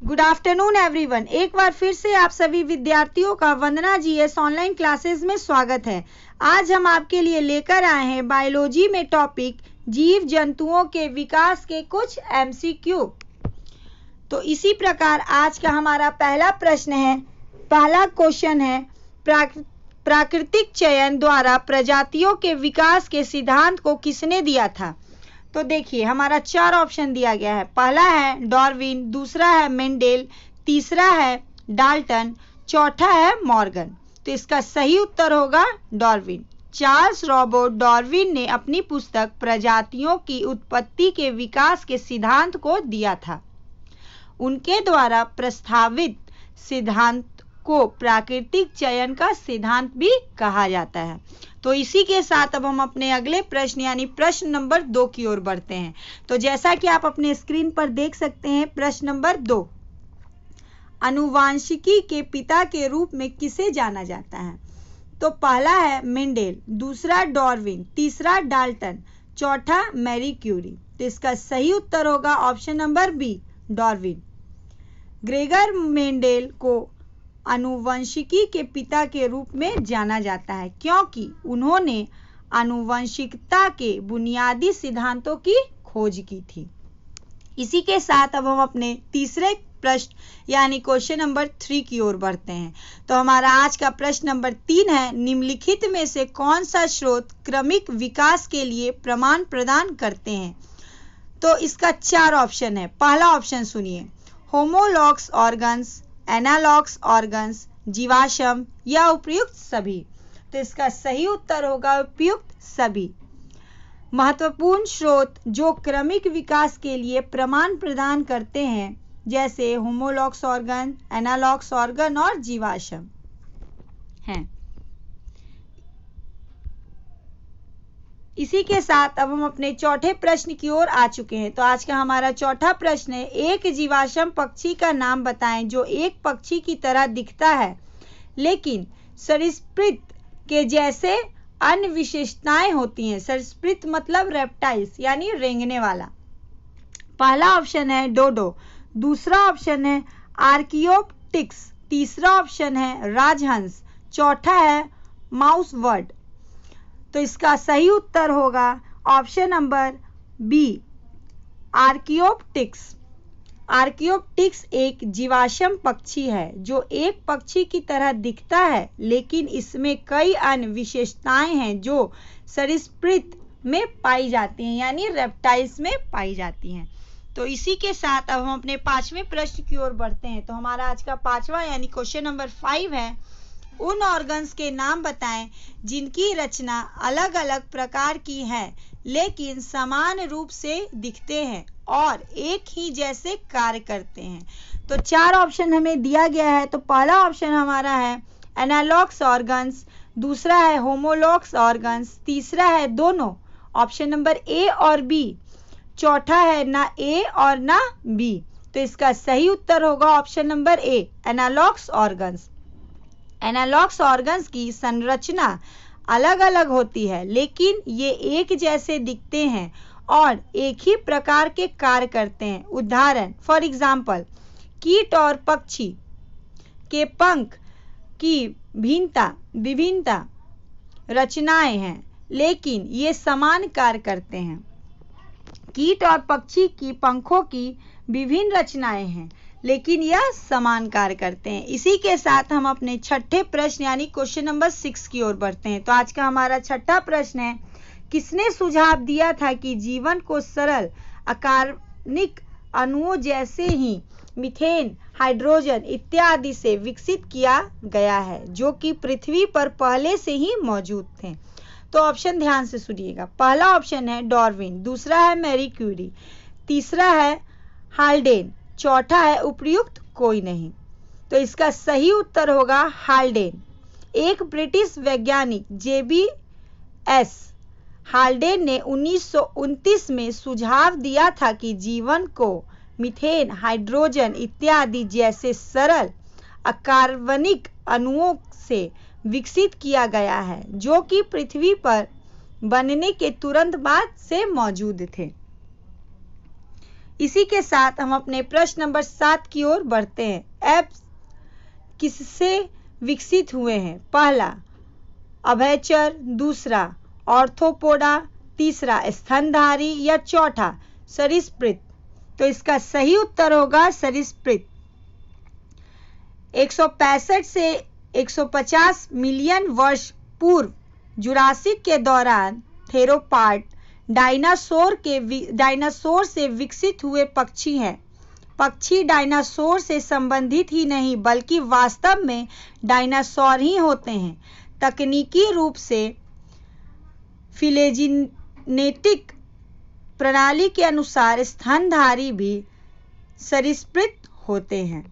Good afternoon everyone. एक बार फिर से आप सभी विद्यार्थियों का वंदना जीएस ऑनलाइन क्लासेस में स्वागत है। आज हम आपके लिए लेकर आए हैं बायोलॉजी में टॉपिक जीव जंतुओं के विकास के कुछ एमसीक्यू। तो इसी प्रकार आज का हमारा पहला क्वेश्चन है प्राकृतिक चयन द्वारा प्रजातियों के विकास के सिद्धांत को किसने दिया था। तो देखिए हमारा 4 ऑप्शन दिया गया है। पहला है डार्विन, दूसरा है मेंडेल, तीसरा है डाल्टन, चौथा है मॉर्गन। तो इसका सही उत्तर होगा डार्विन। चार्ल्स रॉबर्ट डार्विन ने अपनी पुस्तक प्रजातियों की उत्पत्ति के विकास के सिद्धांत को दिया था। उनके द्वारा प्रस्तावित सिद्धांत को प्राकृतिक चयन का सिद्धांत भी कहा जाता है। तो इसी के साथ अब हम अपने अगले प्रश्न यानी प्रश्न नंबर 2 की ओर बढ़ते हैं। तो जैसा कि आप अपने स्क्रीन पर देख सकते हैं, प्रश्न नंबर 2, आनुवांशिकी के पिता के रूप में किसे जाना जाता है। तो पहला है मेंडेल, दूसरा डार्विन, तीसरा डाल्टन, चौथा मैरी क्यूरी। तो इसका सही उत्तर होगा option number B, Darwin. Gregor Mendel को आनुवंशिकी के पिता के रूप में जाना जाता है क्योंकि उन्होंने आनुवंशिकता के बुनियादी सिद्धांतों की खोज की थी। इसी के साथ अब हम अपने तीसरे प्रश्न यानी क्वेश्चन नंबर 3 की ओर बढ़ते हैं। तो हमारा आज का प्रश्न नंबर 3 है, निम्नलिखित में से कौन सा स्रोत क्रमिक विकास के लिए प्रमाण प्रदान करते हैं। तो इसका 4 ऑप्शन है। पहला ऑप्शन सुनिए, होमोलॉग्स ऑर्गन्स, एनालॉग्स ऑर्गन्स, जीवाश्म या उपयुक्त सभी। तो इसका सही उत्तर होगा उपयुक्त सभी। महत्वपूर्ण स्रोत जो क्रमिक विकास के लिए प्रमाण प्रदान करते हैं जैसे होमोलॉग्स ऑर्गन, एनालॉग्स ऑर्गन और जीवाश्म हैं। इसी के साथ अब हम अपने चौथे प्रश्न की ओर आ चुके हैं। तो आज का हमारा चौथा प्रश्न है, एक जीवाश्म पक्षी का नाम बताएं जो एक पक्षी की तरह दिखता है लेकिन सरीसृप के जैसे अन्य विशेषताएं होती हैं। सरीसृप मतलब रेप्टाइल्स यानी रेंगने वाला। पहला ऑप्शन है डोडो, दूसरा ऑप्शन है आर्कियोप्टिक्स, तीसरा ऑप्शन है राजहंस, चौथा है माउस वर्ड। तो इसका सही उत्तर होगा ऑप्शन नंबर बी, आर्कियोप्टिक्स। आर्कियोप्टिक्स एक जीवाश्म पक्षी है जो एक पक्षी की तरह दिखता है लेकिन इसमें कई अन्य विशेषताएं हैं जो सरीसृप में पाई जाती हैं यानी रेप्टाइल्स में पाई जाती हैं। तो इसी के साथ अब हम अपने 5वें प्रश्न की ओर बढ़ते हैं। तो हमारा आज का 5वां यानी क्वेश्चन नंबर 5 है, उन ऑर्गन्स के नाम बताएं जिनकी रचना अलग अलग प्रकार की है लेकिन समान रूप से दिखते हैं और एक ही जैसे कार्य करते हैं। तो 4 ऑप्शन हमें दिया गया है। तो पहला ऑप्शन हमारा है एनालॉग्स ऑर्गन्स, दूसरा है होमोलॉग्स ऑर्गन्स, तीसरा है दोनों ऑप्शन नंबर ए और बी, चौथा है ना ए और ना बी। तो इसका सही उत्तर होगा option number A, analogues organs. Analogues organs की संरचना अलग अलग होती है लेकिन ये एक जैसे दिखते हैं और एक ही प्रकार के कार्य करते हैं। उदाहरण फॉर एग्जाम्पल, कीट और पक्षी के पंख की विभिन्नता रचनाएं हैं लेकिन ये समान कार्य करते हैं। कीट और पक्षी की पंखों की विभिन्न रचनाएं हैं लेकिन यह समान कार्य करते हैं। इसी के साथ हम अपने छठे प्रश्न यानी क्वेश्चन नंबर 6 की ओर बढ़ते हैं। तो आज का हमारा छठा प्रश्न है, किसने सुझाव दिया था कि जीवन को सरल अकार्बनिक अणुओं जैसे ही मीथेन, हाइड्रोजन इत्यादि से विकसित किया गया है जो कि पृथ्वी पर पहले से ही मौजूद थे। तो ऑप्शन ध्यान से सुनिएगा। पहला ऑप्शन है डार्विन, दूसरा है मैरी क्यूरी, तीसरा है हाल्डेन, चौथा है उपयुक्त कोई नहीं। तो इसका सही उत्तर होगा हाल्डेन। एक ब्रिटिश वैज्ञानिक JBS हाल्डेन ने 1929 में सुझाव दिया था कि जीवन को मीथेन, हाइड्रोजन इत्यादि जैसे सरल अकार्बनिक अणुओं से विकसित किया गया है जो कि पृथ्वी पर बनने के तुरंत बाद से मौजूद थे। इसी के साथ हम अपने प्रश्न नंबर 7 की ओर बढ़ते हैं। एप्स किससे विकसित हुए हैं? पहला अभयचर, दूसरा ऑर्थोपोडा, तीसरा स्तनधारी या चौथा सरीसृप। तो इसका सही उत्तर होगा सरीसृप। 165 से 150 मिलियन वर्ष पूर्व जुरासिक के दौरान थेरोपॉड डायनासोर से विकसित हुए पक्षी हैं। पक्षी डायनासोर से संबंधित ही नहीं बल्कि वास्तव में डायनासोर ही होते हैं। तकनीकी रूप से फिलोजेनेटिक प्रणाली के अनुसार स्तनधारी भी सरीसृप होते हैं।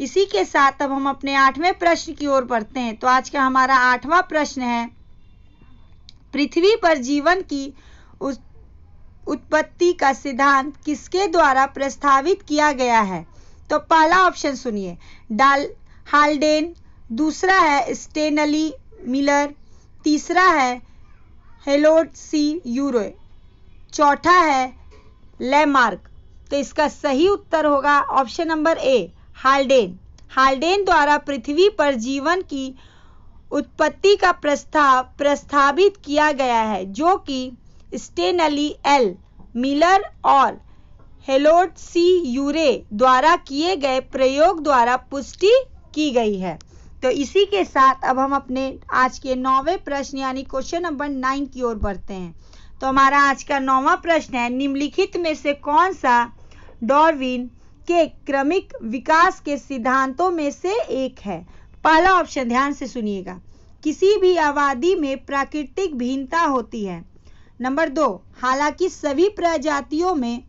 इसी के साथ अब हम अपने 8वें प्रश्न की ओर बढ़ते हैं। तो आज का हमारा 8वां प्रश्न है, पृथ्वी पर जीवन की उत्पत्ति का सिद्धांत किसके द्वारा प्रस्तावित किया गया है? तो पहला ऑप्शन सुनिए, हाल्डेन, दूसरा है स्टेनली मिलर, तीसरा है हेरोल्ड सी यूरे, चौथा है लैमार्क। तो इसका सही उत्तर होगा option number A, Haldane. Haldane द्वारा पृथ्वी पर जीवन की उत्पत्ति का प्रस्तावित किया गया है, जो कि स्टेनली एल मिलर और हेरोल्ड सी यूरे द्वारा किए गए प्रयोग द्वारा पुष्टि की गई है। तो इसी के साथ अब हम अपने आज के 9वें प्रश्न यानी क्वेश्चन नंबर 9 की ओर बढ़ते हैं। तो हमारा आज का 9वां प्रश्न है, निम्नलिखित में से कौन सा डार्विन के क्रमिक विकास के सिद्धांतों में से एक है? पहला ऑप्शन ध्यान से सुनिएगा, किसी भी आबादी में प्राकृतिक भिन्नता होती है। नंबर 2, हालांकि सभी प्रजातियों में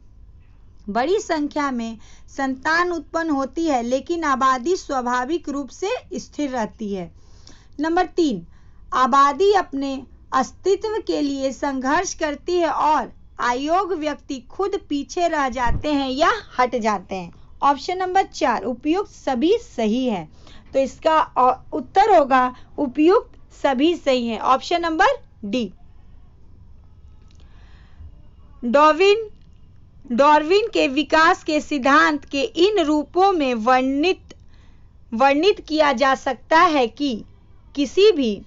बड़ी संख्या में संतान उत्पन्न होती है लेकिन आबादी स्वाभाविक रूप से स्थिर रहती है। नंबर 3, आबादी अपने अस्तित्व के लिए संघर्ष करती है और अयोग्य व्यक्ति खुद पीछे रह जाते हैं या हट जाते हैं। ऑप्शन नंबर 4, उपयुक्त सभी सही है। तो इसका उत्तर होगा उपयुक्त सभी सही है, ऑप्शन नंबर डी। डार्विन के विकास के सिद्धांत के इन रूपों में वर्णित किया जा सकता है कि किसी भी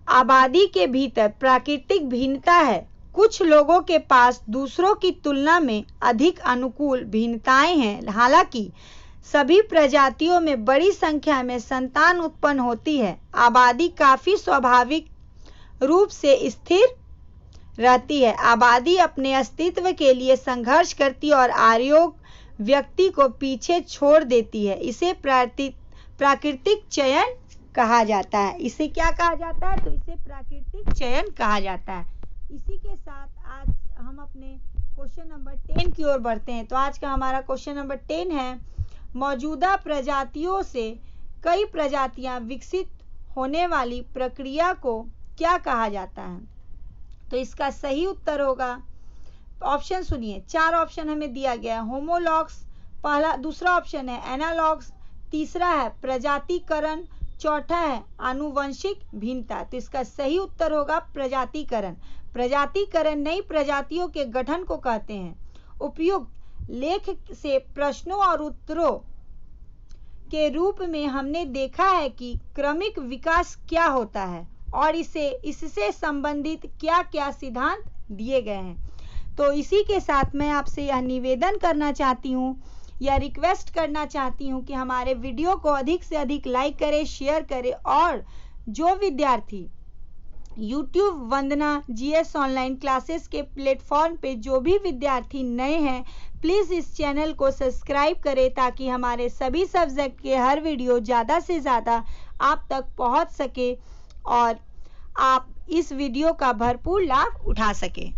आबादी के भीतर प्राकृतिक भिन्नता है। कुछ लोगों के पास दूसरों की तुलना में अधिक अनुकूल भिन्नताएं हैं। हालांकि सभी प्रजातियों में बड़ी संख्या में संतान उत्पन्न होती है, आबादी काफी स्वाभाविक रूप से स्थिर रहती है। आबादी अपने अस्तित्व के लिए संघर्ष करती है और अयोग्य व्यक्ति को पीछे छोड़ देती है। इसे प्राकृतिक चयन कहा जाता है। इसे क्या कहा जाता है? तो इसे प्राकृतिक चयन कहा जाता है। इसी के साथ आज हम अपने क्वेश्चन नंबर 10 की ओर बढ़ते हैं। तो आज का हमारा क्वेश्चन नंबर 10 है, मौजूदा प्रजातियों से कई प्रजातियां विकसित होने वाली प्रक्रिया को क्या कहा जाता है? तो इसका सही उत्तर होगा, ऑप्शन सुनिए, 4 ऑप्शन हमें दिया गया है। होमोलॉग्स दूसरा ऑप्शन है एनालॉग्स, तीसरा है प्रजातिकरण, चौथा है आनुवंशिक भिन्नता। तो इसका सही उत्तर होगा प्रजातिकरण। प्रजातिकरण नई प्रजातियों के गठन को कहते हैं। उपयुक्त लेख से प्रश्नों और उत्तरों के रूप में हमने देखा है कि क्रमिक विकास क्या होता है और इससे संबंधित क्या क्या सिद्धांत दिए गए हैं। तो इसी के साथ मैं आपसे यह निवेदन करना चाहती हूँ या रिक्वेस्ट करना चाहती हूँ कि हमारे वीडियो को अधिक से अधिक लाइक करें, शेयर करें और जो विद्यार्थी YouTube वंदना GS ऑनलाइन क्लासेस के प्लेटफॉर्म पे जो भी विद्यार्थी नए हैं, प्लीज़ इस चैनल को सब्सक्राइब करें ताकि हमारे सभी सब्जेक्ट के हर वीडियो ज़्यादा से ज़्यादा आप तक पहुंच सके और आप इस वीडियो का भरपूर लाभ उठा सकें।